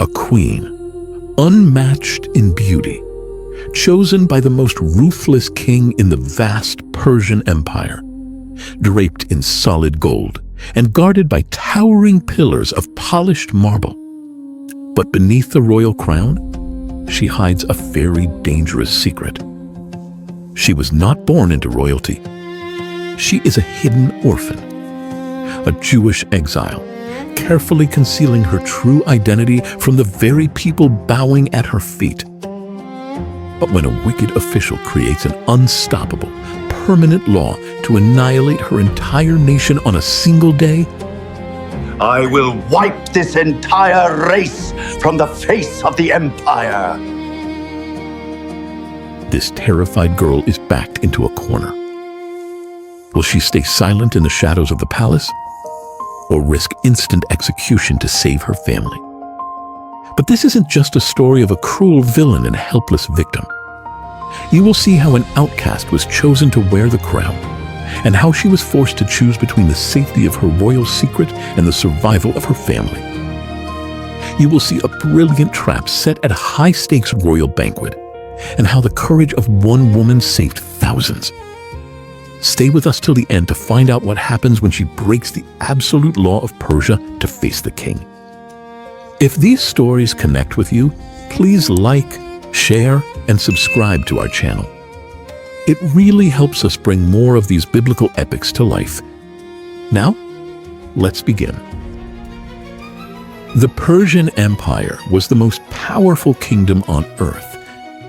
a queen, unmatched in beauty, chosen by the most ruthless king in the vast Persian Empire, draped in solid gold and guarded by towering pillars of polished marble. But beneath the royal crown, she hides a very dangerous secret. She was not born into royalty. She is a hidden orphan, a Jewish exile, carefully concealing her true identity from the very people bowing at her feet. But when a wicked official creates an unstoppable, permanent law to annihilate her entire nation on a single day, I will wipe this entire race from the face of the Empire. This terrified girl is backed into a corner. Will she stay silent in the shadows of the palace, or risk instant execution to save her family? But this isn't just a story of a cruel villain and a helpless victim. You will see how an outcast was chosen to wear the crown, and how she was forced to choose between the safety of her royal secret and the survival of her family. You will see a brilliant trap set at a high-stakes royal banquet, and how the courage of one woman saved thousands. Stay with us till the end to find out what happens when she breaks the absolute law of Persia to face the king. If these stories connect with you, please like, share, and subscribe to our channel. It really helps us bring more of these biblical epics to life. Now, let's begin. The Persian Empire was the most powerful kingdom on earth.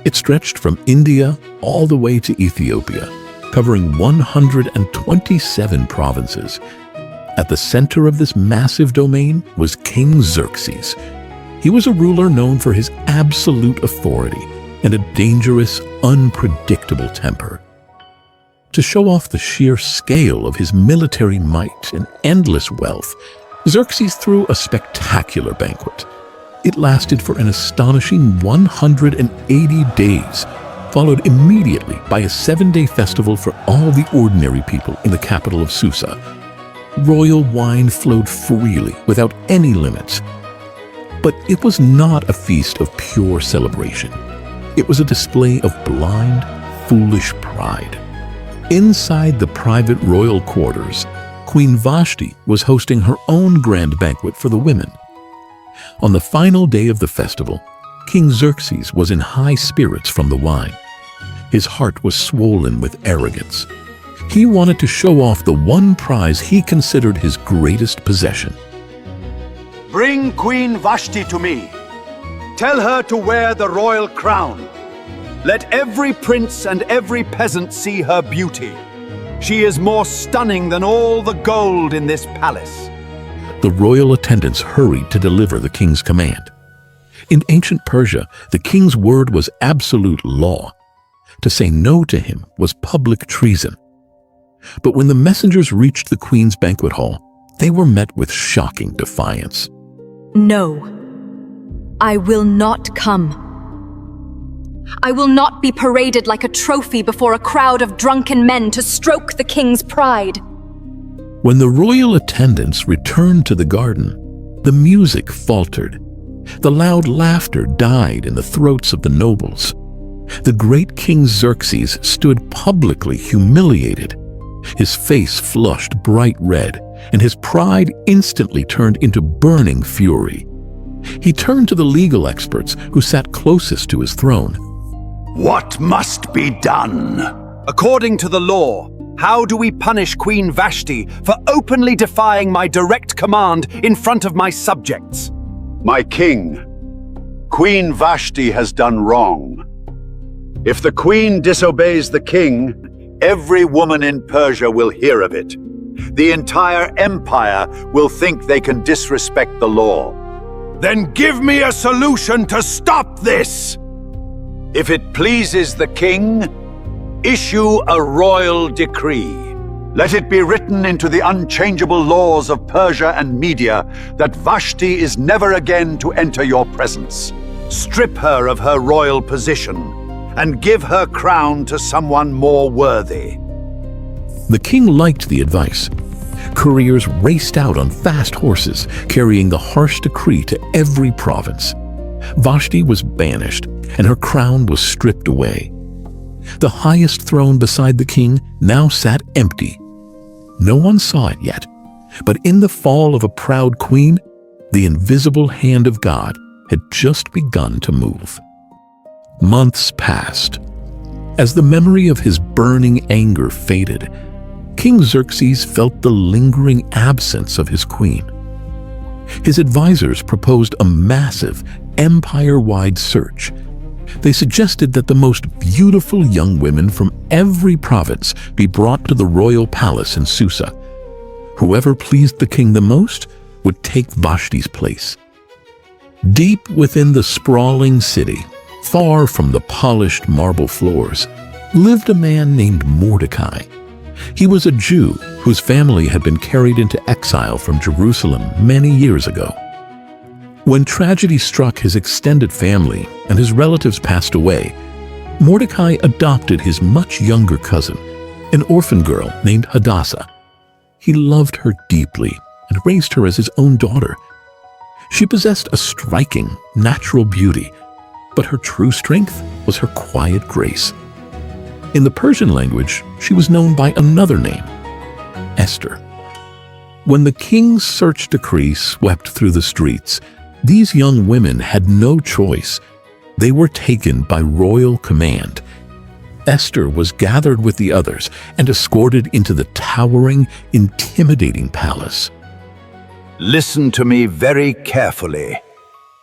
It stretched from India all the way to Ethiopia, covering 127 provinces. At the center of this massive domain was King Xerxes. He was a ruler known for his absolute authority and a dangerous, unpredictable temper. To show off the sheer scale of his military might and endless wealth, Xerxes threw a spectacular banquet. It lasted for an astonishing 180 days, followed immediately by a 7-day festival for all the ordinary people in the capital of Susa. Royal wine flowed freely without any limits. But it was not a feast of pure celebration. It was a display of blind, foolish pride. Inside the private royal quarters, Queen Vashti was hosting her own grand banquet for the women. On the final day of the festival, King Xerxes was in high spirits from the wine. His heart was swollen with arrogance. He wanted to show off the one prize he considered his greatest possession. Bring Queen Vashti to me. Tell her to wear the royal crown. Let every prince and every peasant see her beauty. She is more stunning than all the gold in this palace. The royal attendants hurried to deliver the king's command. In ancient Persia, the king's word was absolute law. To say no to him was public treason. But when the messengers reached the queen's banquet hall, they were met with shocking defiance. No, I will not come. I will not be paraded like a trophy before a crowd of drunken men to stroke the king's pride. When the royal attendants returned to the garden, the music faltered. The loud laughter died in the throats of the nobles. The great King Xerxes stood publicly humiliated. His face flushed bright red, and his pride instantly turned into burning fury. He turned to the legal experts who sat closest to his throne. What must be done? According to the law, how do we punish Queen Vashti for openly defying my direct command in front of my subjects? My king, Queen Vashti has done wrong. If the queen disobeys the king, every woman in Persia will hear of it. The entire empire will think they can disrespect the law. Then give me a solution to stop this! If it pleases the king, issue a royal decree. Let it be written into the unchangeable laws of Persia and Media that Vashti is never again to enter your presence. Strip her of her royal position and give her crown to someone more worthy. The king liked the advice. Couriers raced out on fast horses, carrying the harsh decree to every province. Vashti was banished, and her crown was stripped away. The highest throne beside the king now sat empty. No one saw it yet, but in the fall of a proud queen, the invisible hand of God had just begun to move. Months passed. As the memory of his burning anger faded, King Xerxes felt the lingering absence of his queen. His advisors proposed a massive, empire-wide search. They suggested that the most beautiful young women from every province be brought to the royal palace in Susa. Whoever pleased the king the most would take Vashti's place. Deep within the sprawling city, far from the polished marble floors, lived a man named Mordecai. He was a Jew whose family had been carried into exile from Jerusalem many years ago. When tragedy struck his extended family and his relatives passed away, Mordecai adopted his much younger cousin, an orphan girl named Hadassah. He loved her deeply and raised her as his own daughter. She possessed a striking, natural beauty, but her true strength was her quiet grace. In the Persian language, she was known by another name, Esther. When the king's search decree swept through the streets, these young women had no choice. They were taken by royal command. Esther was gathered with the others and escorted into the towering, intimidating palace. Listen to me very carefully.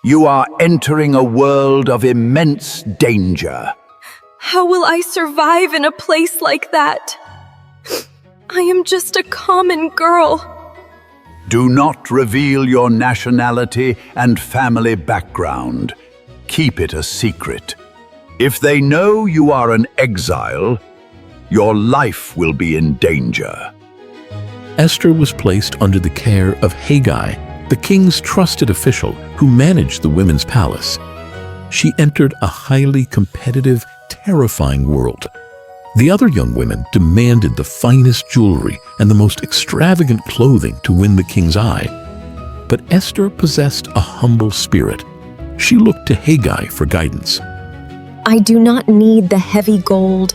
You are entering a world of immense danger. How will I survive in a place like that? I am just a common girl. Do not reveal your nationality and family background. Keep it a secret. If they know you are an exile, your life will be in danger. Esther was placed under the care of Haggai, the king's trusted official who managed the women's palace. She entered a highly competitive, terrifying world. The other young women demanded the finest jewelry and the most extravagant clothing to win the king's eye. But Esther possessed a humble spirit. She looked to Haggai for guidance. I do not need the heavy gold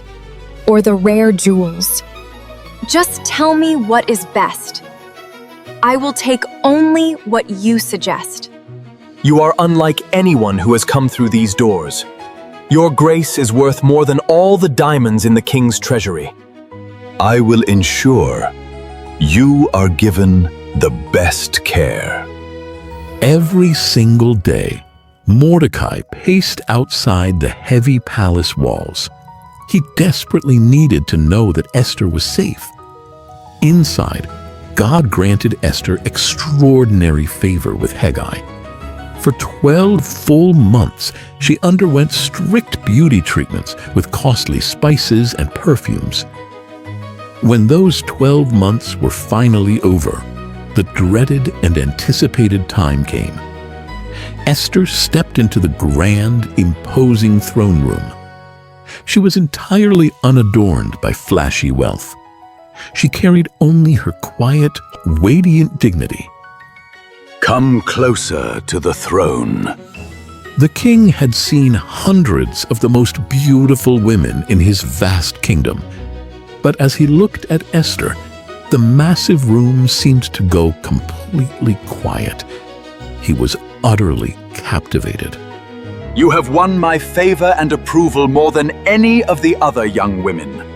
or the rare jewels. Just tell me what is best. I will take only what you suggest. You are unlike anyone who has come through these doors. Your grace is worth more than all the diamonds in the king's treasury. I will ensure you are given the best care. Every single day, Mordecai paced outside the heavy palace walls. He desperately needed to know that Esther was safe. Inside, God granted Esther extraordinary favor with Haggai. For 12 full months, she underwent strict beauty treatments with costly spices and perfumes. When those 12 months were finally over, the dreaded and anticipated time came. Esther stepped into the grand, imposing throne room. She was entirely unadorned by flashy wealth. She carried only her quiet, radiant dignity. Come closer to the throne. The king had seen hundreds of the most beautiful women in his vast kingdom. But as he looked at Esther, the massive room seemed to go completely quiet. He was utterly captivated. You have won my favor and approval more than any of the other young women.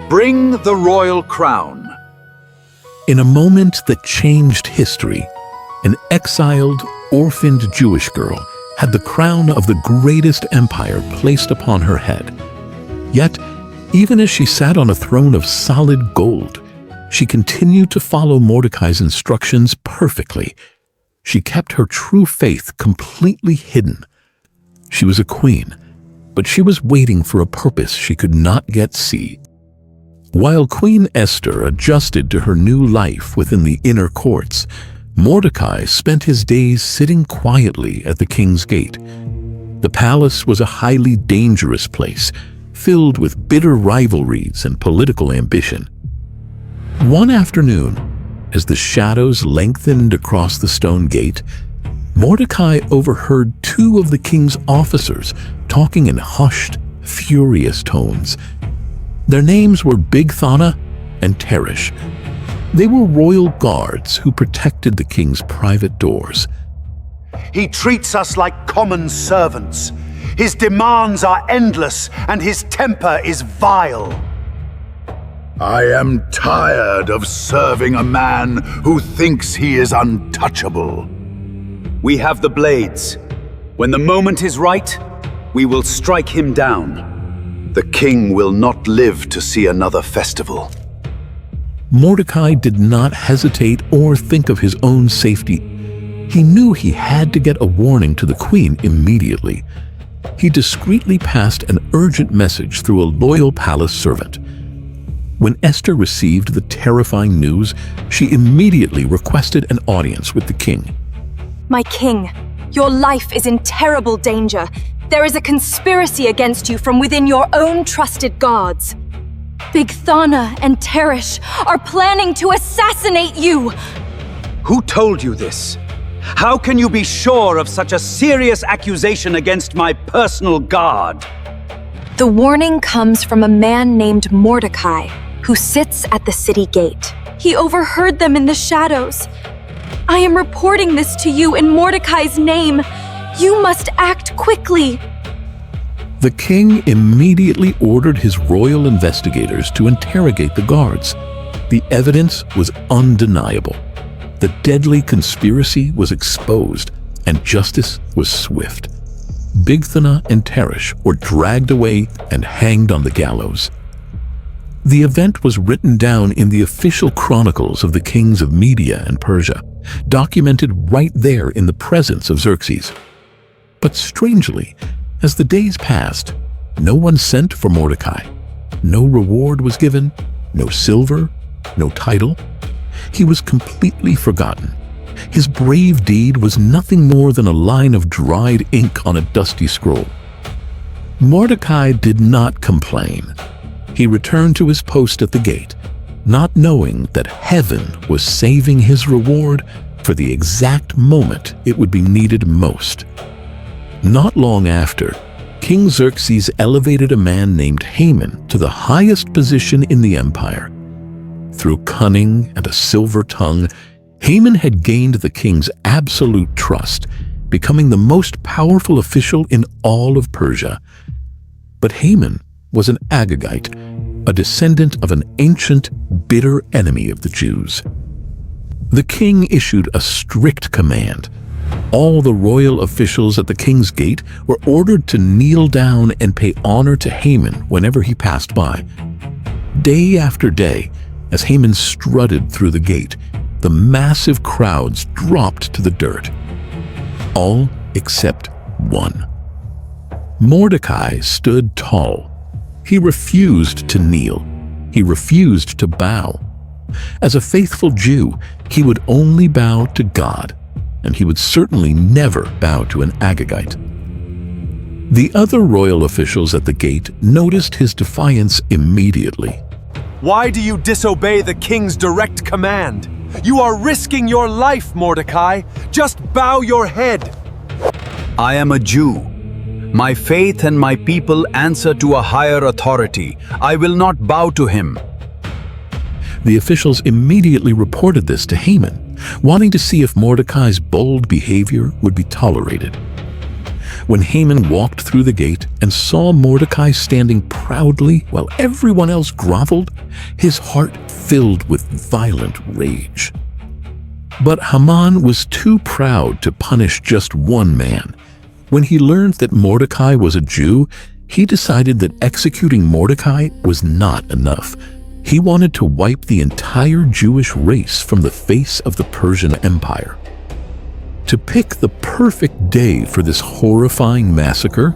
Bring the royal crown. In a moment that changed history, an exiled, orphaned Jewish girl had the crown of the greatest empire placed upon her head. Yet, even as she sat on a throne of solid gold, she continued to follow Mordecai's instructions perfectly. She kept her true faith completely hidden. She was a queen, but she was waiting for a purpose she could not yet see. While Queen Esther adjusted to her new life within the inner courts, Mordecai spent his days sitting quietly at the king's gate. The palace was a highly dangerous place, filled with bitter rivalries and political ambition. One afternoon, as the shadows lengthened across the stone gate, Mordecai overheard two of the king's officers talking in hushed, furious tones. Their names were Bigthana and Teresh. They were royal guards who protected the king's private doors. He treats us like common servants. His demands are endless, and his temper is vile. I am tired of serving a man who thinks he is untouchable. We have the blades. When the moment is right, we will strike him down. The king will not live to see another festival. Mordecai did not hesitate or think of his own safety. He knew he had to get a warning to the queen immediately. He discreetly passed an urgent message through a loyal palace servant. When Esther received the terrifying news, she immediately requested an audience with the king. My king, your life is in terrible danger. There is a conspiracy against you from within your own trusted guards. Bigthana and Teresh are planning to assassinate you! Who told you this? How can you be sure of such a serious accusation against my personal guard? The warning comes from a man named Mordecai, who sits at the city gate. He overheard them in the shadows. I am reporting this to you in Mordecai's name. You must act quickly. The king immediately ordered his royal investigators to interrogate the guards. The evidence was undeniable. The deadly conspiracy was exposed, and justice was swift. Bigthana and Teresh were dragged away and hanged on the gallows. The event was written down in the official chronicles of the kings of Media and Persia, documented right there in the presence of Xerxes. But strangely, as the days passed, no one sent for Mordecai. No reward was given, no silver, no title. He was completely forgotten. His brave deed was nothing more than a line of dried ink on a dusty scroll. Mordecai did not complain. He returned to his post at the gate, not knowing that heaven was saving his reward for the exact moment it would be needed most. Not long after, King Xerxes elevated a man named Haman to the highest position in the empire. Through cunning and a silver tongue, Haman had gained the king's absolute trust, becoming the most powerful official in all of Persia. But Haman was an Agagite, a descendant of an ancient, bitter enemy of the Jews. The king issued a strict command. All the royal officials at the king's gate were ordered to kneel down and pay honor to Haman whenever he passed by. Day after day, as Haman strutted through the gate, the massive crowds dropped to the dirt. All except one. Mordecai stood tall. He refused to kneel. He refused to bow. As a faithful Jew, he would only bow to God, and he would certainly never bow to an Agagite. The other royal officials at the gate noticed his defiance immediately. Why do you disobey the king's direct command? You are risking your life, Mordecai. Just bow your head. I am a Jew. My faith and my people answer to a higher authority. I will not bow to him. The officials immediately reported this to Haman, wanting to see if Mordecai's bold behavior would be tolerated. When Haman walked through the gate and saw Mordecai standing proudly while everyone else groveled, his heart filled with violent rage. But Haman was too proud to punish just one man. When he learned that Mordecai was a Jew, he decided that executing Mordecai was not enough. He wanted to wipe the entire Jewish race from the face of the Persian Empire. To pick the perfect day for this horrifying massacre,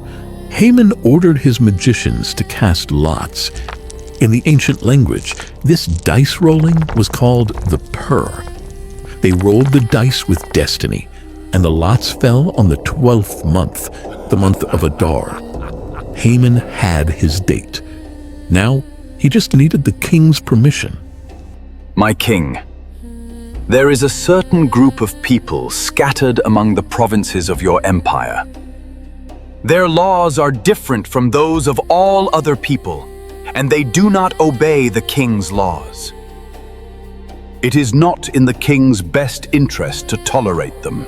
Haman ordered his magicians to cast lots. In the ancient language, this dice rolling was called the pur. They rolled the dice with destiny, and the lots fell on the 12th month, the month of Adar. Haman had his date. Now, he just needed the king's permission. My king, There is a certain group of people scattered among the provinces of your empire. Their laws are different from those of all other people, and they do not obey the king's laws. It is not in the king's best interest to tolerate them.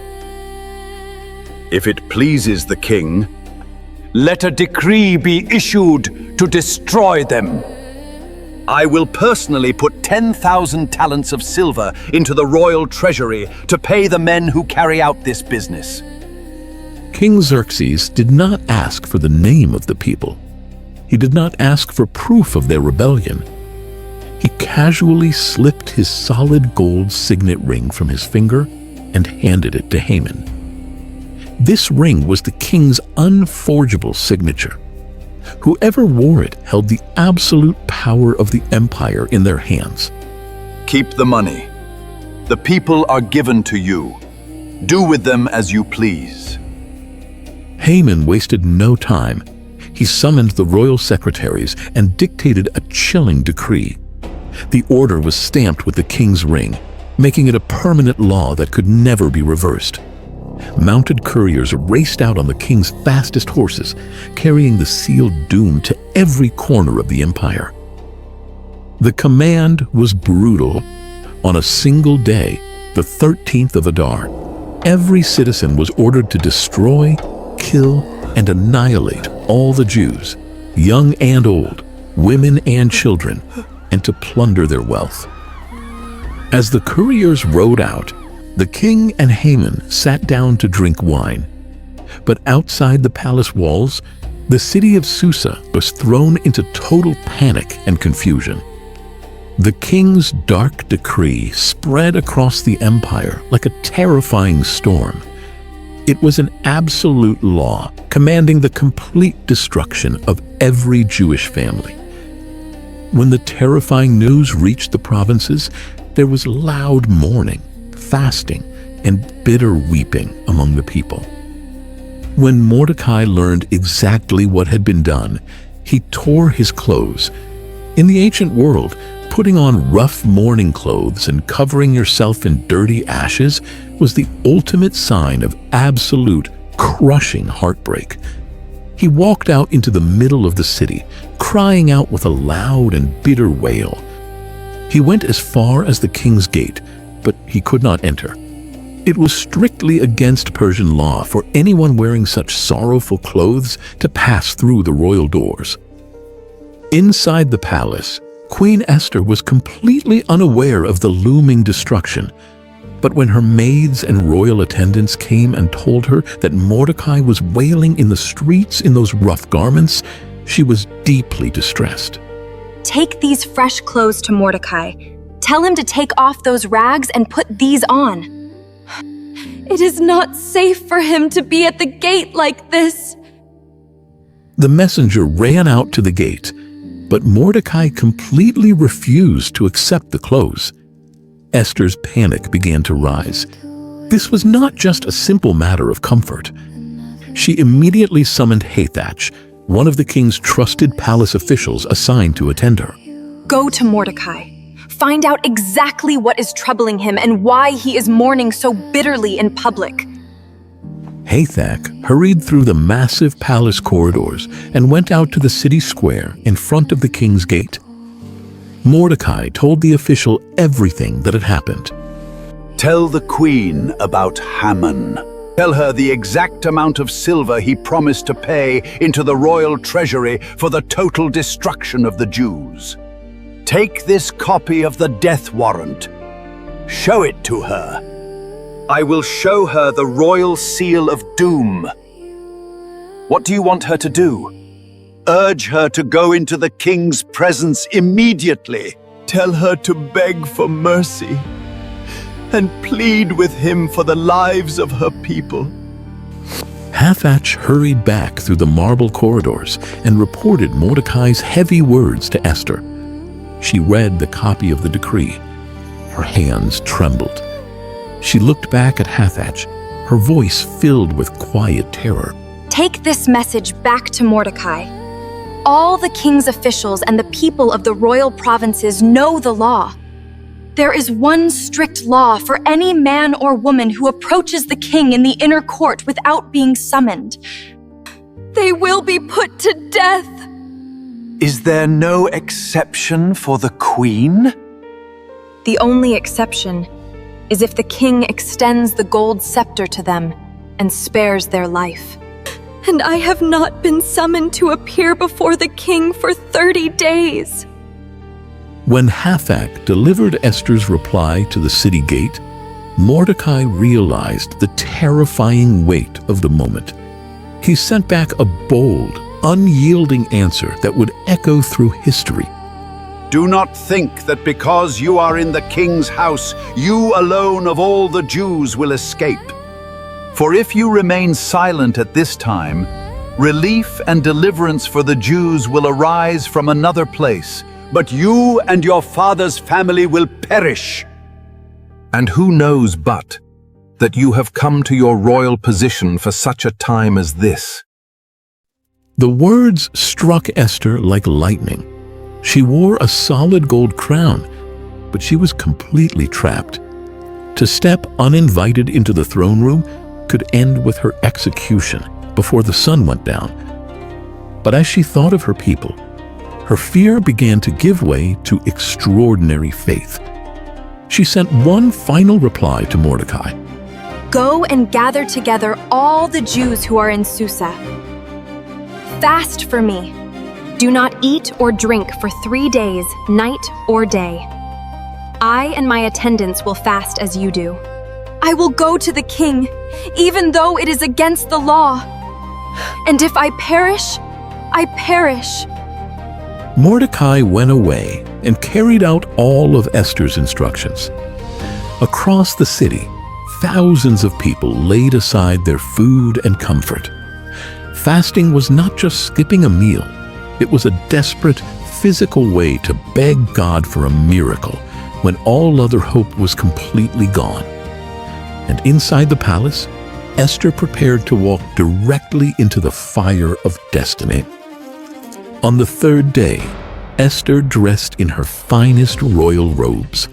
If it pleases the king, let a decree be issued to destroy them. I will personally put 10,000 talents of silver into the royal treasury to pay the men who carry out this business. King Xerxes did not ask for the name of the people. He did not ask for proof of their rebellion. He casually slipped his solid gold signet ring from his finger and handed it to Haman. This ring was the king's unforgeable signature. Whoever wore it held the absolute power of the empire in their hands. Keep the money. The people are given to you. Do with them as you please. Haman wasted no time. He summoned the royal secretaries and dictated a chilling decree. The order was stamped with the king's ring, making it a permanent law that could never be reversed. Mounted couriers raced out on the king's fastest horses, carrying the sealed doom to every corner of the empire. The command was brutal. On a single day, the 13th of Adar, every citizen was ordered to destroy, kill, and annihilate all the Jews, young and old, women and children, and to plunder their wealth. As the couriers rode out, the king and Haman sat down to drink wine. But outside the palace walls, the city of Susa was thrown into total panic and confusion. The king's dark decree spread across the empire like a terrifying storm. It was an absolute law commanding the complete destruction of every Jewish family. When the terrifying news reached the provinces, there was loud mourning, fasting, and bitter weeping among the people. When Mordecai learned exactly what had been done, he tore his clothes. In the ancient world, putting on rough mourning clothes and covering yourself in dirty ashes was the ultimate sign of absolute, crushing heartbreak. He walked out into the middle of the city, crying out with a loud and bitter wail. He went as far as the king's gate, but he could not enter. It was strictly against Persian law for anyone wearing such sorrowful clothes to pass through the royal doors. Inside the palace, Queen Esther was completely unaware of the looming destruction. But when her maids and royal attendants came and told her that Mordecai was wailing in the streets in those rough garments, she was deeply distressed. Take these fresh clothes to Mordecai. Tell him to take off those rags and put these on. It is not safe for him to be at the gate like this. The messenger ran out to the gate, but Mordecai completely refused to accept the clothes. Esther's panic began to rise. This was not just a simple matter of comfort. She immediately summoned Hathach, one of the king's trusted palace officials assigned to attend her. Go to Mordecai. Find out exactly what is troubling him and why he is mourning so bitterly in public. Hathach hurried through the massive palace corridors and went out to the city square in front of the king's gate. Mordecai told the official everything that had happened. Tell the queen about Haman. Tell her the exact amount of silver he promised to pay into the royal treasury for the total destruction of the Jews. Take this copy of the death warrant. Show it to her. I will show her the royal seal of doom. What do you want her to do? Urge her to go into the king's presence immediately. Tell her to beg for mercy and plead with him for the lives of her people. Hathach hurried back through the marble corridors and reported Mordecai's heavy words to Esther. She read the copy of the decree. Her hands trembled. She looked back at Hathach, her voice filled with quiet terror. Take this message back to Mordecai. All the king's officials and the people of the royal provinces know the law. There is one strict law for any man or woman who approaches the king in the inner court without being summoned. They will be put to death. Is there no exception for the queen? The only exception is if the king extends the gold scepter to them and spares their life. And I have not been summoned to appear before the king for 30 days. When Hathach delivered Esther's reply to the city gate, Mordecai realized the terrifying weight of the moment. He sent back a bold, unyielding answer that would echo through history. Do not think that because you are in the king's house, you alone of all the Jews will escape. For if you remain silent at this time, relief and deliverance for the Jews will arise from another place, but you and your father's family will perish. And who knows but that you have come to your royal position for such a time as this? The words struck Esther like lightning. She wore a solid gold crown, but she was completely trapped. To step uninvited into the throne room could end with her execution before the sun went down. But as she thought of her people, her fear began to give way to extraordinary faith. She sent one final reply to Mordecai. Go and gather together all the Jews who are in Susa. Fast for me. Do not eat or drink for 3 days, night or day. I and my attendants will fast as you do. I will go to the king, even though it is against the law. And if I perish, I perish. Mordecai went away and carried out all of Esther's instructions. Across the city, thousands of people laid aside their food and comfort. Fasting was not just skipping a meal. It was a desperate, physical way to beg God for a miracle when all other hope was completely gone. And inside the palace, Esther prepared to walk directly into the fire of destiny. On the third day, Esther dressed in her finest royal robes.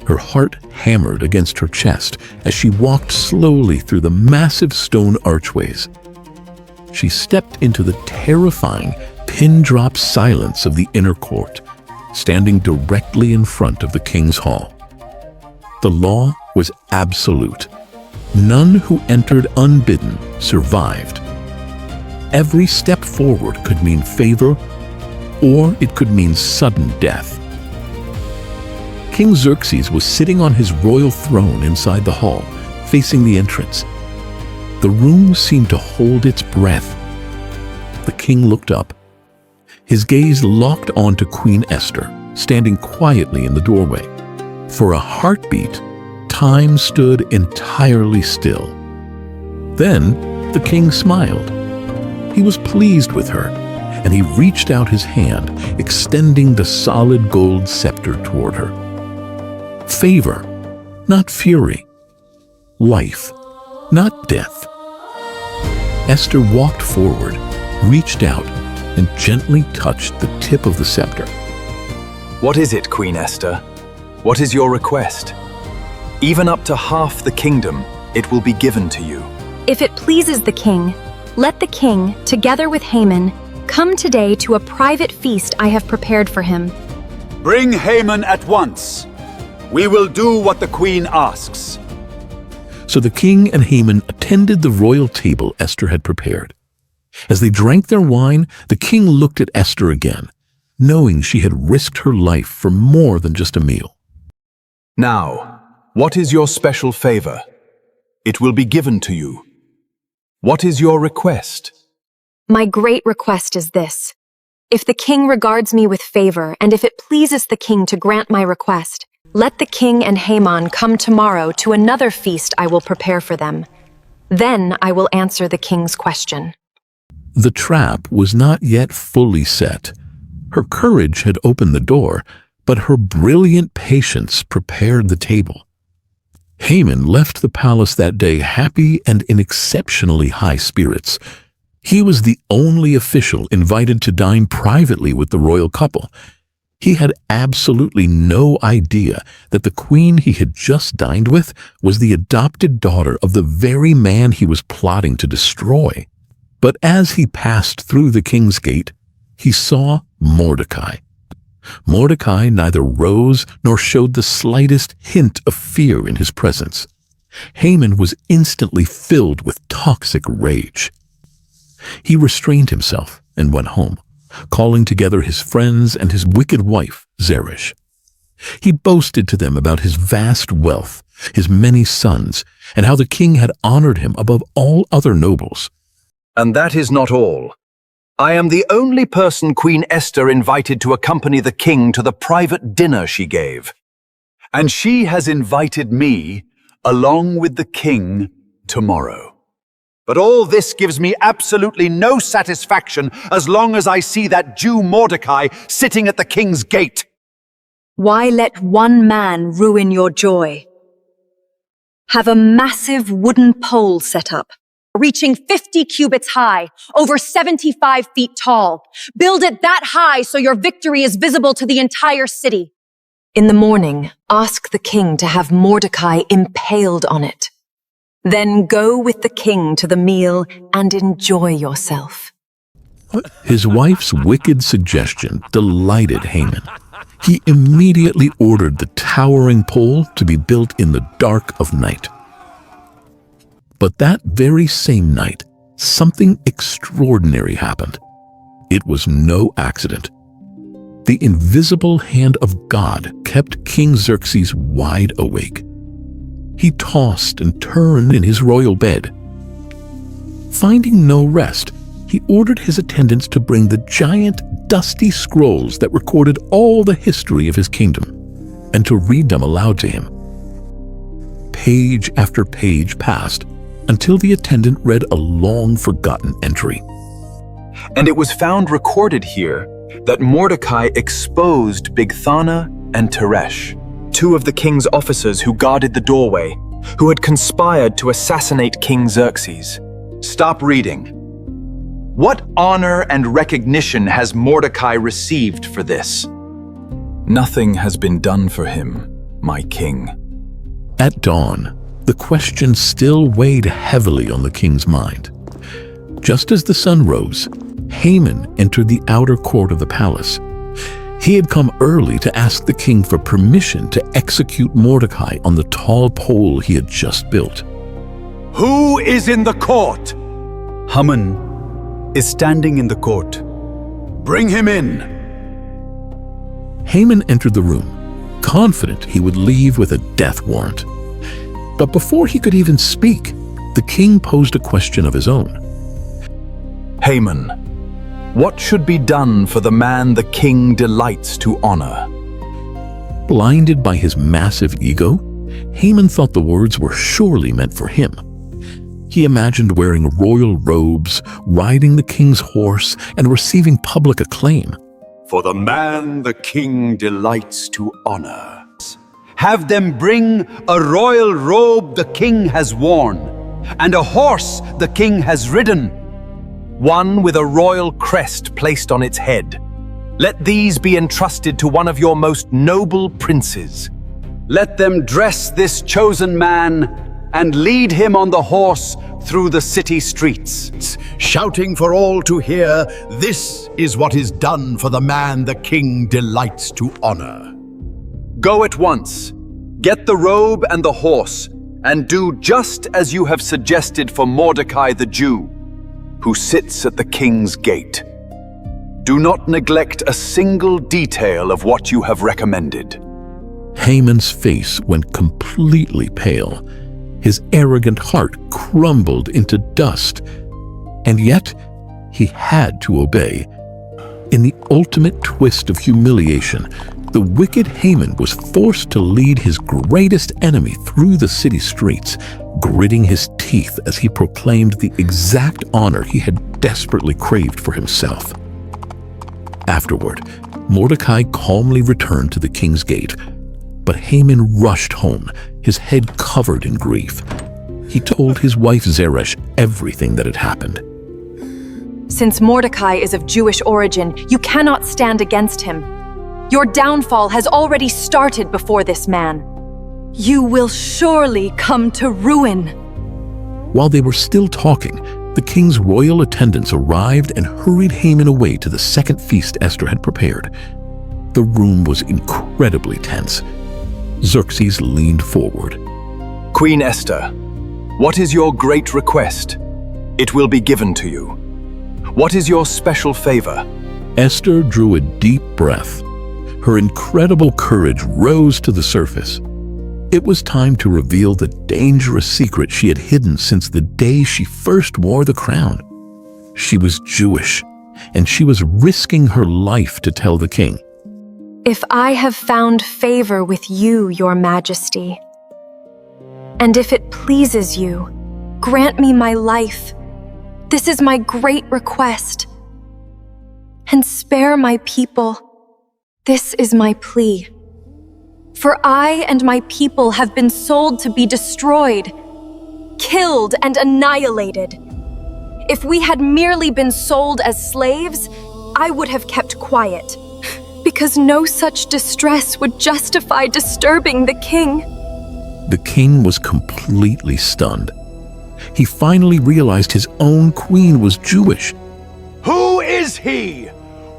Her heart hammered against her chest as she walked slowly through the massive stone archways. She stepped into the terrifying, pin-drop silence of the inner court, standing directly in front of the king's hall. The law was absolute. None who entered unbidden survived. Every step forward could mean favor, or it could mean sudden death. King Xerxes was sitting on his royal throne inside the hall, facing the entrance. The room seemed to hold its breath. The king looked up. His gaze locked onto Queen Esther, standing quietly in the doorway. For a heartbeat, time stood entirely still. Then the king smiled. He was pleased with her, and he reached out his hand, extending the solid gold scepter toward her. Favor, not fury. Life, not death. Esther walked forward, reached out, and gently touched the tip of the scepter. What is it, Queen Esther? What is your request? Even up to half the kingdom, it will be given to you. If it pleases the king, let the king, together with Haman, come today to a private feast I have prepared for him. Bring Haman at once. We will do what the queen asks. So the king and Haman attended the royal table Esther had prepared. As they drank their wine, the king looked at Esther again, knowing she had risked her life for more than just a meal. Now, what is your special favor? It will be given to you. What is your request? My great request is this. If the king regards me with favor, and if it pleases the king to grant my request, let the king and Haman come tomorrow to another feast I will prepare for them. Then I will answer the king's question. The trap was not yet fully set. Her courage had opened the door, but her brilliant patience prepared the table. Haman left the palace that day happy and in exceptionally high spirits. He was the only official invited to dine privately with the royal couple, He had absolutely no idea that the queen he had just dined with was the adopted daughter of the very man he was plotting to destroy. But as he passed through the king's gate, he saw Mordecai. Mordecai neither rose nor showed the slightest hint of fear in his presence. Haman was instantly filled with toxic rage. He restrained himself and went home, calling together his friends and his wicked wife, Zeresh. He boasted to them about his vast wealth, his many sons, and how the king had honored him above all other nobles. And that is not all. I am the only person Queen Esther invited to accompany the king to the private dinner she gave. And she has invited me, along with the king, tomorrow. But all this gives me absolutely no satisfaction as long as I see that Jew Mordecai sitting at the king's gate. Why let one man ruin your joy? Have a massive wooden pole set up, reaching 50 cubits high, over 75 feet tall. Build it that high so your victory is visible to the entire city. In the morning, ask the king to have Mordecai impaled on it. Then go with the king to the meal and enjoy yourself. His wife's wicked suggestion delighted Haman. He immediately ordered the towering pole to be built in the dark of night. But that very same night, something extraordinary happened. It was no accident. The invisible hand of God kept King Xerxes wide awake. He tossed and turned in his royal bed. Finding no rest, he ordered his attendants to bring the giant, dusty scrolls that recorded all the history of his kingdom, and to read them aloud to him. Page after page passed, until the attendant read a long-forgotten entry. And it was found recorded here that Mordecai exposed Bigthana and Teresh, two of the king's officers who guarded the doorway, who had conspired to assassinate King Xerxes. Stop reading. What honor and recognition has Mordecai received for this? Nothing has been done for him, my king. At dawn, the question still weighed heavily on the king's mind. Just as the sun rose, Haman entered the outer court of the palace. He had come early to ask the king for permission to execute Mordecai on the tall pole he had just built. Who is in the court? Haman is standing in the court. Bring him in. Haman entered the room, confident he would leave with a death warrant. But before he could even speak, the king posed a question of his own. Haman, what should be done for the man the king delights to honor? Blinded by his massive ego, Haman thought the words were surely meant for him. He imagined wearing royal robes, riding the king's horse, and receiving public acclaim. For the man the king delights to honor. Have them bring a royal robe the king has worn, and a horse the king has ridden, one with a royal crest placed on its head. Let these be entrusted to one of your most noble princes. Let them dress this chosen man and lead him on the horse through the city streets, shouting for all to hear, "This is what is done for the man the king delights to honor." Go at once, get the robe and the horse, and do just as you have suggested for Mordecai the Jew, who sits at the king's gate. Do not neglect a single detail of what you have recommended. Haman's face went completely pale. His arrogant heart crumbled into dust. And yet, he had to obey. In the ultimate twist of humiliation, the wicked Haman was forced to lead his greatest enemy through the city streets, gritting his teeth as he proclaimed the exact honor he had desperately craved for himself. Afterward, Mordecai calmly returned to the king's gate, but Haman rushed home, his head covered in grief. He told his wife Zeresh everything that had happened. Since Mordecai is of Jewish origin, you cannot stand against him. Your downfall has already started before this man. You will surely come to ruin. While they were still talking, the king's royal attendants arrived and hurried Haman away to the second feast Esther had prepared. The room was incredibly tense. Xerxes leaned forward. Queen Esther, what is your great request? It will be given to you. What is your special favor? Esther drew a deep breath. Her incredible courage rose to the surface. It was time to reveal the dangerous secret she had hidden since the day she first wore the crown. She was Jewish, and she was risking her life to tell the king. If I have found favor with you, your majesty, and if it pleases you, grant me my life. This is my great request. And spare my people. This is my plea. For I and my people have been sold to be destroyed, killed and annihilated. If we had merely been sold as slaves, I would have kept quiet, because no such distress would justify disturbing the king. The king was completely stunned. He finally realized his own queen was Jewish. Who is he?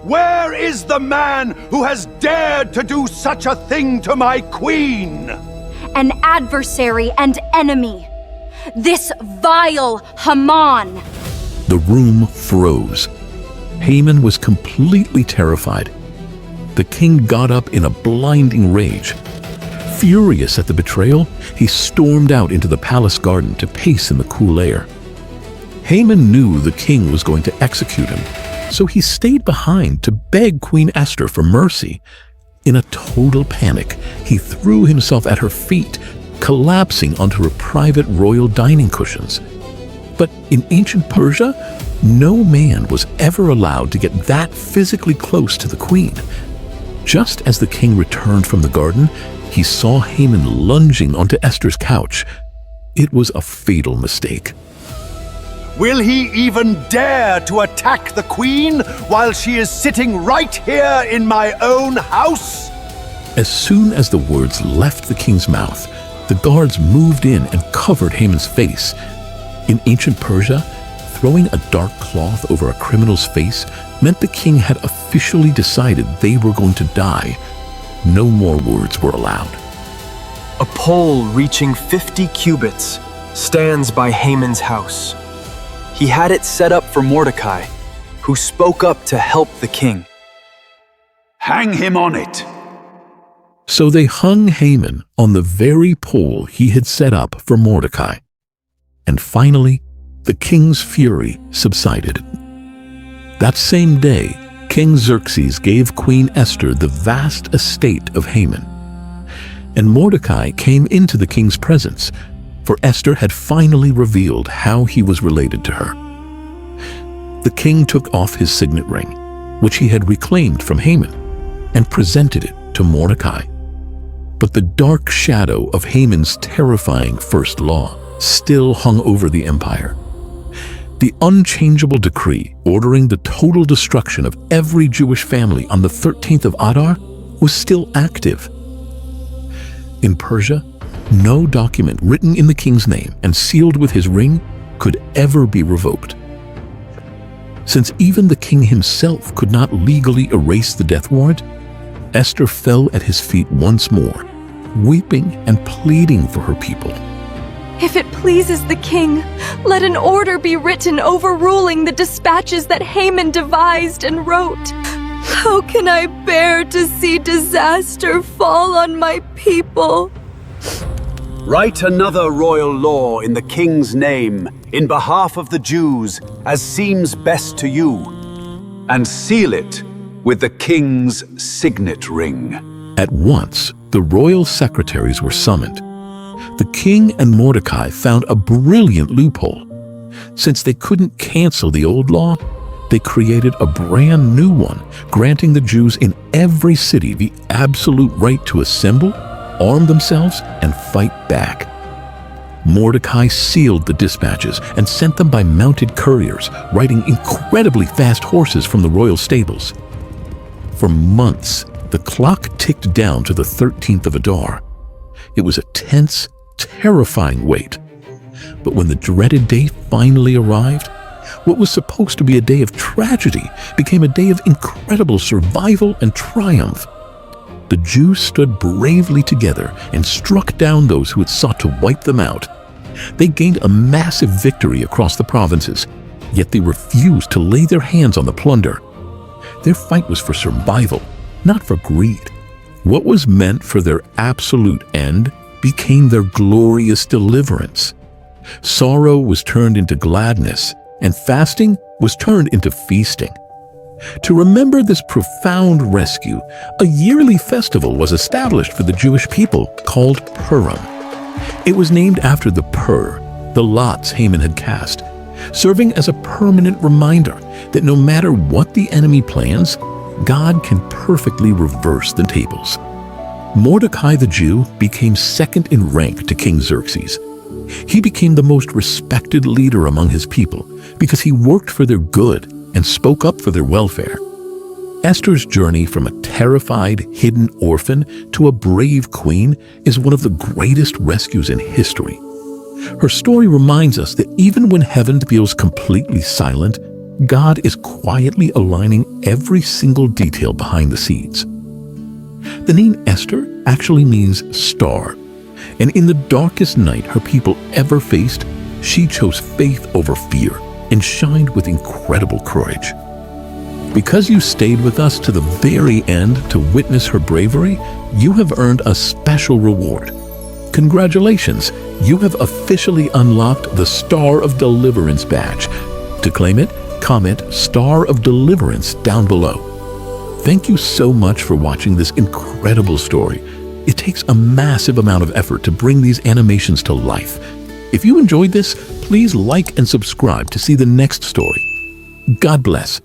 Where is the man who has dared to do such a thing to my queen? An adversary and enemy. This vile Haman. The room froze. Haman was completely terrified. The king got up in a blinding rage. Furious at the betrayal, he stormed out into the palace garden to pace in the cool air. Haman knew the king was going to execute him, so he stayed behind to beg Queen Esther for mercy. In a total panic, he threw himself at her feet, collapsing onto her private royal dining cushions. But in ancient Persia, no man was ever allowed to get that physically close to the queen. Just as the king returned from the garden, he saw Haman lunging onto Esther's couch. It was a fatal mistake. Will he even dare to attack the queen while she is sitting right here in my own house? As soon as the words left the king's mouth, the guards moved in and covered Haman's face. In ancient Persia, throwing a dark cloth over a criminal's face meant the king had officially decided they were going to die. No more words were allowed. A pole reaching 50 cubits stands by Haman's house. He had it set up for Mordecai, who spoke up to help the king. Hang him on it. So they hung Haman on the very pole he had set up for Mordecai. And finally, the king's fury subsided. That same day, King Xerxes gave Queen Esther the vast estate of Haman. And Mordecai came into the king's presence, for Esther had finally revealed how he was related to her. The king took off his signet ring, which he had reclaimed from Haman, and presented it to Mordecai. But the dark shadow of Haman's terrifying first law still hung over the empire. The unchangeable decree ordering the total destruction of every Jewish family on the 13th of Adar was still active. In Persia, no document written in the king's name and sealed with his ring could ever be revoked. Since even the king himself could not legally erase the death warrant, Esther fell at his feet once more, weeping and pleading for her people. If it pleases the king, let an order be written overruling the dispatches that Haman devised and wrote. How can I bear to see disaster fall on my people? Write another royal law in the king's name, in behalf of the Jews, as seems best to you, And seal it with the king's signet ring. At once, the royal secretaries were summoned. The king and Mordecai found a brilliant loophole. Since they couldn't cancel the old law, they created a brand new one, granting the Jews in every city the absolute right to assemble, arm themselves, and fight back. Mordecai sealed the dispatches and sent them by mounted couriers, riding incredibly fast horses from the royal stables. For months, The clock ticked down to the 13th of Adar. It was a tense, terrifying wait. But when the dreaded day finally arrived, what was supposed to be a day of tragedy became a day of incredible survival and triumph. The Jews stood bravely together and struck down those who had sought to wipe them out. They gained a massive victory across the provinces, yet they refused to lay their hands on the plunder. Their fight was for survival, not for greed. What was meant for their absolute end became their glorious deliverance. Sorrow was turned into gladness, and fasting was turned into feasting. To remember this profound rescue, a yearly festival was established for the Jewish people called Purim. It was named after the the lots Haman had cast, serving as a permanent reminder that no matter what the enemy plans, God can perfectly reverse the tables. Mordecai the Jew became second in rank to King Xerxes. He became the most respected leader among his people because he worked for their good and spoke up for their welfare. Esther's journey from a terrified, hidden orphan to a brave queen is one of the greatest rescues in history. Her story reminds us that even when heaven feels completely silent, God is quietly aligning every single detail behind the scenes. The name Esther actually means star, and in the darkest night her people ever faced, she chose faith over fear and shined with incredible courage. Because you stayed with us to the very end to witness her bravery, you have earned a special reward. Congratulations, you have officially unlocked the Star of Deliverance badge. To claim it, comment Star of Deliverance down below. Thank you so much for watching this incredible story. It takes a massive amount of effort to bring these animations to life. If you enjoyed this, please like and subscribe to see the next story. God bless.